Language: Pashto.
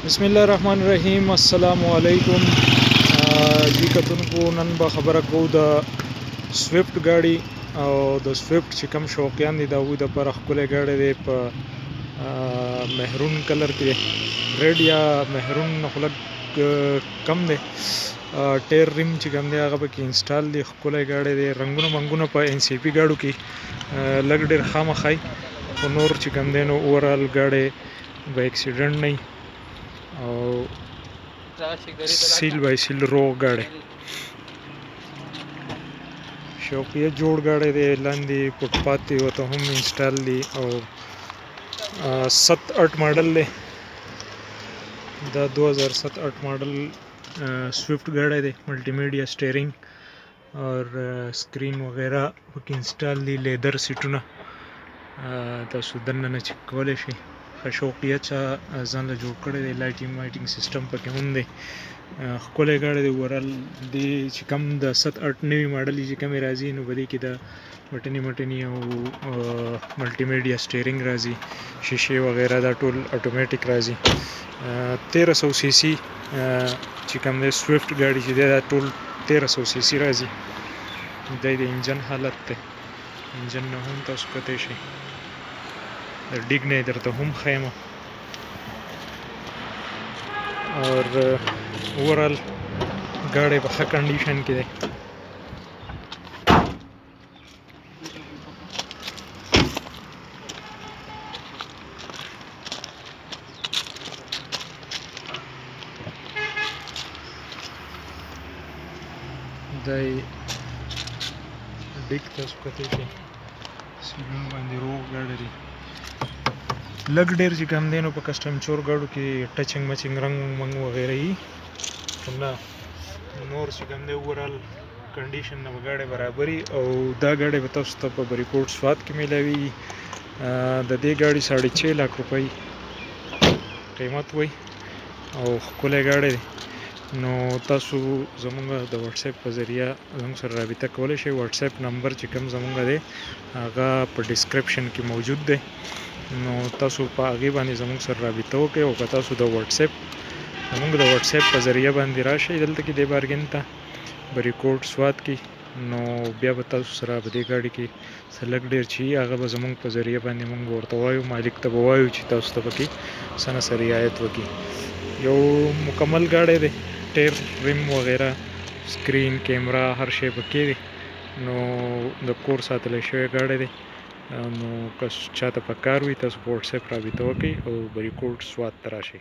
बिस्मिल्लाहिर्रहमानिर्रहीम अस्सलाम वालेकुम। जी कतुनको नन बा खबरा को द स्विफ्ट गाड़ी और द स्विफ्ट چې کوم شوقیان دي د هغوی دپاره ښکلی ګاډی دی په مهرون کلر کې دی، ریډ یا مهرون نه خو لږ کم دی. ټیر ریم چې کوم دی هغه پکې انسټال دی، ښکلی ګاډی دی. رنګونه منګونه په ان سی پي ګاډو کې لږ ډېر خامخای، خو نور چې کوم دی نو اوورال ګاډی به اکسیډنټ نه وي او سیل بای سیل روغ ګاډی، شوقیه جوړ ګاډی دی. لاندې فوټپات دی ورته هم انسټال دی او 7-8 ماډل دی. دا 2007-8 ماډل स्विफ्ट गाड़ी दे। मल्टी मीडिया स्टेयरिंग और स्क्रीन वगैरह पक्की इंस्टॉल दी, लेदर सीटूना तاسو دننه نه چک کولی شئ. ښه شوقیه چا ځان له جوړ کړی دی، لایټینګ سیسټم پکې هم دی، ښکلی ګاډی دی. اوورال دی چې کوم د 7-8 نوي ماډل چې کومې راځي نو په دې کې د بټنې او ملټي میډیا سټیرینګ راځي، شیشې وغیره دا ټول اتوماتیک راځي. 1300 سی سی چې کوم دی سویفټ ګاډي چې دی دا ټول 1300 سی سی راځي. دا د انجن حالت دی، انجن نه هم تاسو کتی شئ، د ډیګ نه درته هم ښیم. اور اوورال ګاډی په ښه کنډیشن کې دی. دا ډیګ تاسو کتی شئ، سیلون باندې روغ ګاډی دی. لږ ډېر چې کوم دی نو په کسټم چور ګاډو کې ټچنګ مچنګ رنګ منګ وغیره وي، نه نور چې کوم دی اوورال کنډیشن نه به ګاډی برابري. او دا ګاډی به تاسو ته په بریکوټ سوات کې میلاوي. د دې ګاډي 6.5 लाख روپۍ قیمت وي او ښکلی ګاډی دی. نو تاسو زمونږ د واتس اپ په ذریعه زموږ سره رابطه کولی شئ. واتس اپ نمبر چې کوم زمونږ دی هغه په ډسکرپشن کې موجود دی، نو تاسو په هغې باندې زموږ سره رابطه وکړئ. او که تاسو د واتس اپ زموږ د واتس اپ په ذریعه باندې راشئ دلته کې دې بارګین ته بریکوټ سوات کې، نو بیا به تاسو سره په دې ګاډي کې څه لږ ډېر چې هغه به زموږ په ذریعه باندې موږ ورته وایو، مالک ته به وایو چې تاسو ته پکې څه نه څه رعایت وکړي. یو مکمل ګاډی دی، ټیر ریم وغیره سکرین کیمرا هر شی پکې دی. نو د کور ساتلی شوی ګاډی دی. نو که چاته په کار وي تاسو په واتس اپ رابطه وکړئ او بریکوټ سوات ته راشئ.